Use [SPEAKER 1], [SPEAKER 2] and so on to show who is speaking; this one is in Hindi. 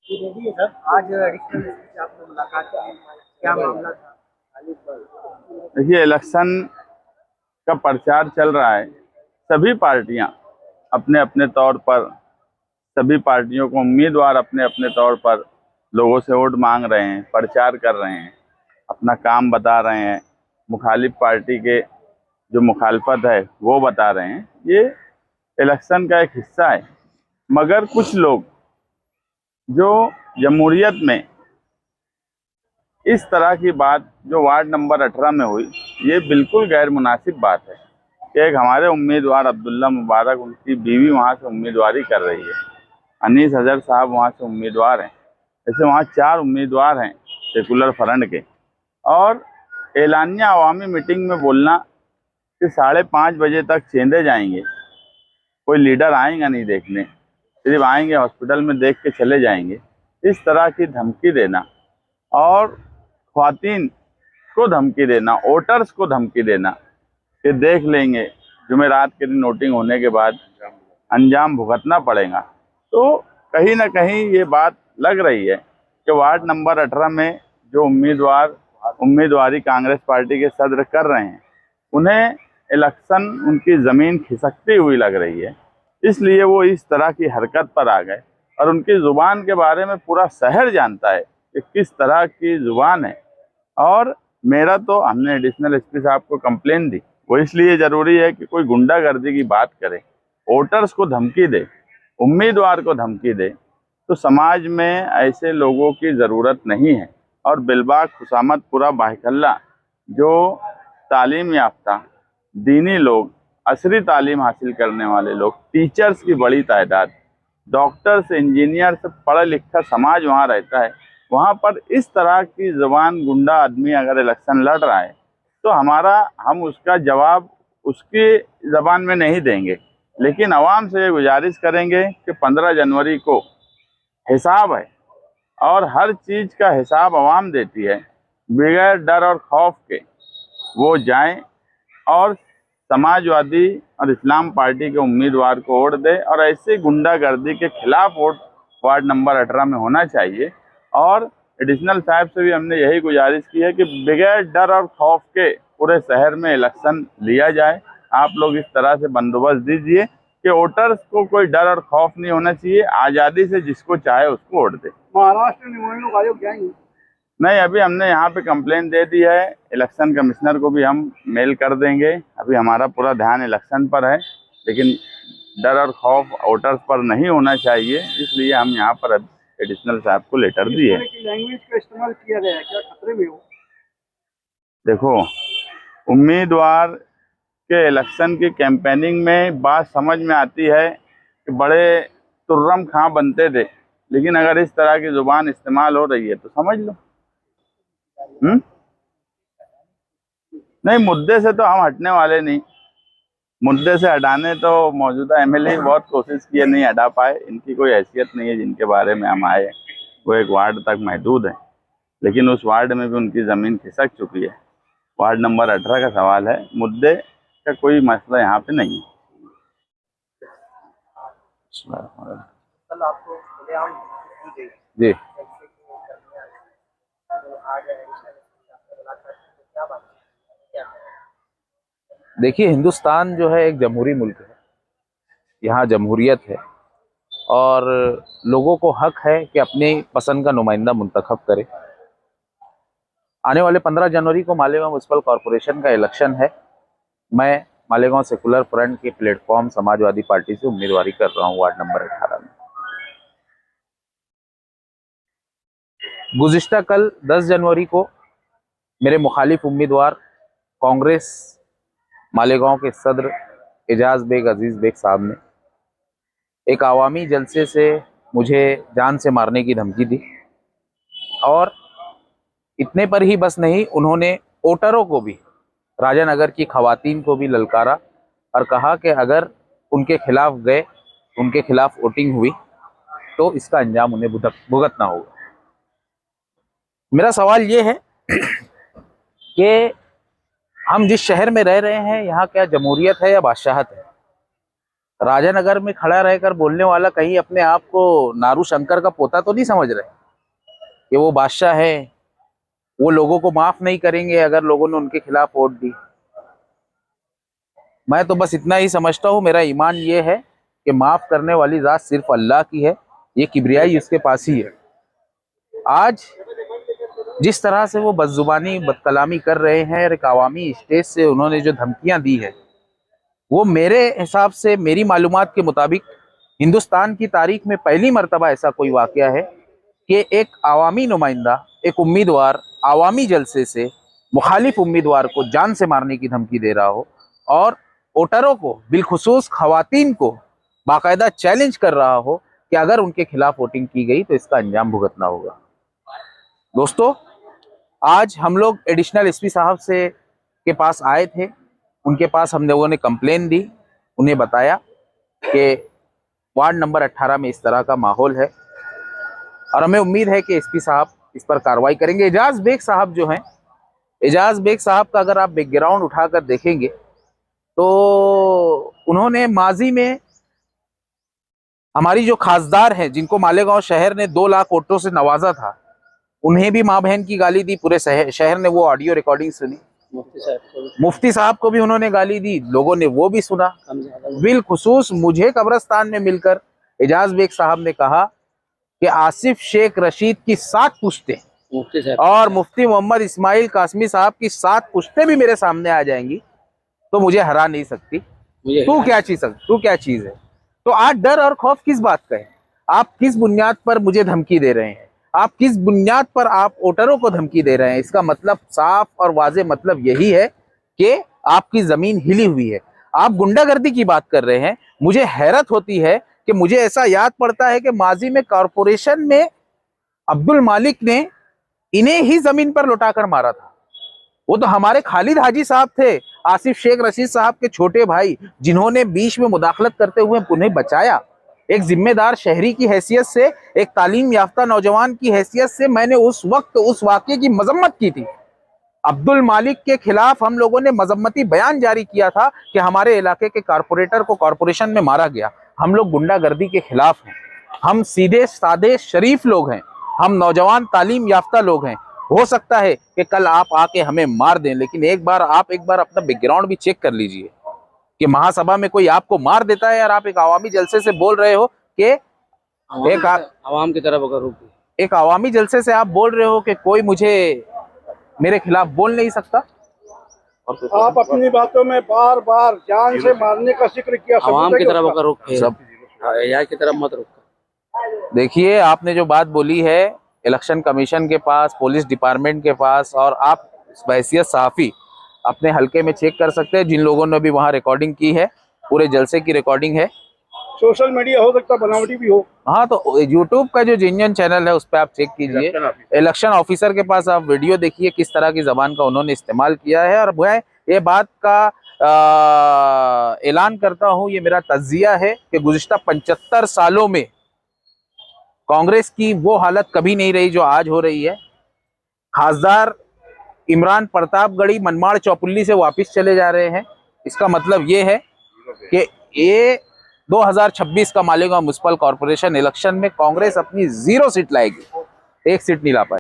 [SPEAKER 1] रेडी है सर। आज एडिशनल से आपने मुलाकात की, क्या मामला था?
[SPEAKER 2] देखिए, इलेक्शन का प्रचार चल रहा है। सभी पार्टियां अपने अपने तौर पर, सभी पार्टियों को उम्मीदवार अपने अपने तौर पर लोगों से वोट मांग रहे हैं, प्रचार कर रहे हैं, अपना काम बता रहे हैं। मुखालिफ पार्टी के जो मुखालफत है वो बता रहे हैं। ये इलेक्शन का एक हिस्सा है। मगर कुछ लोग जो जमहूरियत में इस तरह की बात जो वार्ड नंबर 18 में हुई, ये बिल्कुल गैर मुनासिब बात है कि एक हमारे उम्मीदवार अब्दुल्ला मुबारक, उनकी बीवी वहाँ से उम्मीदवारी कर रही है, अनीस हजर साहब वहाँ से उम्मीदवार हैं। ऐसे वहाँ 4 उम्मीदवार हैं सेकुलर फ्रंट के। और एलानिया अवामी मीटिंग में बोलना कि 5:30 बजे तक चेंदे जाएंगे, कोई लीडर आएगा नहीं देखने, सिर्फ आएंगे हॉस्पिटल में देख के चले जाएंगे, इस तरह की धमकी देना और ख्वातीन को धमकी देना, वोटर्स को धमकी देना कि देख लेंगे, जुमेरात के दिन वोटिंग होने के बाद अंजाम भुगतना पड़ेगा। तो कहीं ना कहीं ये बात लग रही है कि वार्ड नंबर 18 में जो उम्मीदवारी कांग्रेस पार्टी के सदर कर रहे हैं, उन्हें इलेक्शन उनकी ज़मीन खिसकती हुई लग रही है। इसलिए वो इस तरह की हरकत पर आ गए। और उनकी ज़ुबान के बारे में पूरा शहर जानता है कि किस तरह की ज़ुबान है। और मेरा तो, हमने एडिशनल एसपी साहब को कंप्लेन दी, वो इसलिए ज़रूरी है कि कोई गुंडागर्दी की बात करे, वोटर्स को धमकी दे, उम्मीदवार को धमकी दे, तो समाज में ऐसे लोगों की ज़रूरत नहीं है। और बिलबाग, खुशामतपुरा, बाहिकल्ला जो तालीम याफ्ता दीनी लोग, असरी तालीम हासिल करने वाले लोग, टीचर्स की बड़ी तादाद, डॉक्टर्स, इंजीनियर, पढ़ा लिखा समाज वहाँ रहता है। वहाँ पर इस तरह की ज़बान गुंडा आदमी अगर इलेक्शन लड़ रहा है तो हम उसका जवाब उसकी ज़बान में नहीं देंगे। लेकिन आवाम से ये गुजारिश करेंगे कि 15 जनवरी को हिसाब है और हर चीज़ का हिसाब आवाम देती है। बगैर डर और खौफ के वो जाएं और समाजवादी और इस्लाम पार्टी के उम्मीदवार को वोट दे। और ऐसी गुंडागर्दी के खिलाफ वोट वार्ड नंबर 18 में होना चाहिए। और एडिशनल साहब से भी हमने यही गुजारिश की है कि बगैर डर और खौफ के पूरे शहर में इलेक्शन लिया जाए। आप लोग इस तरह से बंदोबस्त दीजिए कि वोटर्स को कोई डर और खौफ नहीं होना चाहिए, आज़ादी से जिसको चाहे उसको वोट दे।
[SPEAKER 1] महाराष्ट्र निवडणूक आयोग जाएंगे?
[SPEAKER 2] नहीं, अभी हमने यहाँ पे कंप्लेन दे दी है, इलेक्शन कमिश्नर को भी हम मेल कर देंगे। अभी हमारा पूरा ध्यान इलेक्शन पर है, लेकिन डर और खौफ वोटर्स पर नहीं होना चाहिए, इसलिए हम यहाँ पर एडिशनल साहब को लेटर दिए।
[SPEAKER 1] लैंग्वेज का इस्तेमाल किया गया है, क्या खतरे में हो?
[SPEAKER 2] देखो, उम्मीदवार के इलेक्शन की कैंपेनिंग में बात समझ में आती है कि बड़े तुर्रम खां बनते थे, लेकिन अगर इस तरह की जुबान इस्तेमाल हो रही है तो समझ लो। नहीं, मुद्दे से तो हम हटने वाले नहीं। मुद्दे से हटाने तो मौजूदा एमएलए बहुत कोशिश किए, नहीं हटा पाए। इनकी कोई हैसियत नहीं है जिनके बारे में हम आए। वो एक वार्ड तक महदूद है, लेकिन उस वार्ड में भी उनकी ज़मीन खिसक चुकी है। वार्ड नंबर 18 का सवाल है, मुद्दे का कोई मसला यहाँ पे नहीं है।
[SPEAKER 1] कल आपको खुलेआम दी गई
[SPEAKER 2] जी,
[SPEAKER 1] तो आज एडिशनल आपने मुलाकात की, तो क्या बात क्या?
[SPEAKER 3] देखिए, हिंदुस्तान जो है एक जमहूरी मुल्क है। यहाँ जमहूरियत है और लोगों को हक है कि अपनी पसंद का नुमाइंदा मुंतखब करे। आने वाले 15 जनवरी को मालेगांव म्युनिसिपल कॉरपोरेशन का इलेक्शन है। मैं मालेगांव सेकुलर फ्रंट के प्लेटफॉर्म समाजवादी पार्टी से उम्मीदवारी कर रहा हूँ वार्ड नंबर 18 में। गुज़िश्ता कल 10 जनवरी को मेरे मुखालिफ उम्मीदवार कांग्रेस मालेगांव के सदर एजाज बेग अजीज बेग साहब ने एक आवामी जलसे से मुझे जान से मारने की धमकी दी। और इतने पर ही बस नहीं, उन्होंने वोटरों को भी, राजानगर की खवातीन को भी ललकारा और कहा कि अगर उनके खिलाफ गए, उनके खिलाफ वोटिंग हुई तो इसका अंजाम उन्हें भुगतना होगा। मेरा सवाल ये है कि हम जिस शहर में रह रहे हैं, यहाँ क्या जमहूरियत है या बादशाहत है? राजानगर में खड़ा रहकर बोलने वाला कहीं अपने आप को नारू शंकर का पोता तो नहीं समझ रहे कि वो बादशाह है, वो लोगों को माफ नहीं करेंगे अगर लोगों ने उनके खिलाफ वोट दी। मैं तो बस इतना ही समझता हूँ, मेरा ईमान ये है कि माफ करने वाली जात सिर्फ अल्लाह की है, ये किबरियाई उसके पास ही है। आज जिस तरह से वो बदजुबानी बदकलामी कर रहे हैं और एक अवामी स्टेज से उन्होंने जो धमकियां दी है, वो मेरे हिसाब से, मेरी मालूमात के मुताबिक हिंदुस्तान की तारीख में पहली मर्तबा ऐसा कोई वाकया है कि एक अवामी नुमाइंदा, एक उम्मीदवार अवामी जलसे से मुखालिफ उम्मीदवार को जान से मारने की धमकी दे रहा हो और वोटरों को, बिलखुसूस खवातीन को बाकायदा चैलेंज कर रहा हो कि अगर उनके खिलाफ वोटिंग की गई तो इसका अंजाम भुगतना होगा। दोस्तों, आज हम लोग एडिशनल एसपी साहब से के पास आए थे, उनके पास हम लोगों ने कंप्लेन दी, उन्हें बताया कि वार्ड नंबर 18 में इस तरह का माहौल है और हमें उम्मीद है कि एसपी साहब इस पर कार्रवाई करेंगे। एजाज बेग साहब जो हैं, एजाज बेग साहब का अगर आप बैकग्राउंड उठाकर देखेंगे तो उन्होंने माजी में हमारी जो खासदार हैं, जिनको मालेगांव शहर ने 2 लाख वोटों से नवाजा था, उन्हें भी माँ बहन की गाली दी। पूरे शहर ने वो ऑडियो रिकॉर्डिंग सुनी। मुफ्ती साहब को भी उन्होंने गाली दी, लोगों ने वो भी सुना। बिलखुसूस मुझे कब्रिस्तान में मिलकर एजाज बेग साहब ने कहा कि आसिफ शेख रशीद की 7 पुश्तें और मुफ्ती मोहम्मद इस्माइल कासमी साहब की 7 पुश्तें भी मेरे सामने आ जाएंगी तो मुझे हरा नहीं सकती। तू क्या चीज है? तो आज डर और खौफ किस बात का है? आप किस बुनियाद पर मुझे धमकी दे रहे हैं? आप किस बुनियाद पर आप वोटरों को धमकी दे रहे हैं? इसका मतलब साफ और वाजे मतलब यही है कि आपकी जमीन हिली हुई है। आप गुंडागर्दी की बात कर रहे हैं। मुझे हैरत होती है कि मुझे ऐसा याद पड़ता है कि माजी में कॉरपोरेशन में अब्दुल मालिक ने इन्हें ही जमीन पर लौटाकर मारा था। वो तो हमारे खालिद हाजी साहब थे, आसिफ शेख रशीद साहब के छोटे भाई, जिन्होंने बीच में मुदाखलत करते हुए उन्हें बचाया। एक जिम्मेदार शहरी की हैसियत से, एक तालीम याफ्ता नौजवान की हैसियत से मैंने उस वक्त उस वाक़े की मजम्मत की थी। अब्दुल मालिक के खिलाफ हम लोगों ने मजम्मती बयान जारी किया था कि हमारे इलाके के कारपोरेटर को कॉरपोरेशन में मारा गया। हम लोग गुंडागर्दी के खिलाफ हैं। हम सीधे सादे शरीफ लोग हैं। हम नौजवान तालीम याफ्ता लोग हैं। हो सकता है कि कल आप आके हमें मार दें, लेकिन एक बार अपना बैकग्राउंड भी चेक कर लीजिए कि महासभा में कोई आपको मार देता है और आप एक अवामी जलसे से बोल रहे हो कि
[SPEAKER 1] आवाम की तरफ अगर रुक,
[SPEAKER 3] एक अवामी जलसे से आप बोल रहे हो कि कोई मुझे मेरे खिलाफ बोल नहीं सकता।
[SPEAKER 4] आप अपनी बातों में बार बार जान से मारने का जिक्र किया।
[SPEAKER 1] आवाम की तरफ अगर रुक,
[SPEAKER 3] सब
[SPEAKER 1] एजाज की तरफ मत रुक।
[SPEAKER 3] देखिए, आपने जो बात बोली है इलेक्शन कमीशन के पास, पुलिस डिपार्टमेंट के पास, और आप बहैसियत सहाफ़ी अपने हलके में चेक कर सकते हैं। जिन लोगों ने भी वहाँ रिकॉर्डिंग की है, पूरे जलसे की रिकॉर्डिंग है।
[SPEAKER 4] सोशल मीडिया हो सकता बनावटी भी हो।
[SPEAKER 3] हाँ, तो यूट्यूब का जो जेन्युइन चैनल है उस पर आप चेक कीजिए। इलेक्शन ऑफिसर के पास आप वीडियो देखिए किस तरह की जबान का उन्होंने इस्तेमाल किया है। और मैं ये बात का ऐलान करता हूँ, ये मेरा तज्जिया है कि गुज़िश्ता 75 सालों में कांग्रेस की वो हालत कभी नहीं रही जो आज हो रही है। खासदार इमरान प्रतापगढ़ी मनमाड़ चौपुल्ली से वापस चले जा रहे हैं। इसका मतलब ये है कि ये 2026 का मालेगांव म्युनिसिपल कॉर्पोरेशन इलेक्शन में कांग्रेस अपनी 0 सीट लाएगी, 1 सीट नहीं ला पाएगी।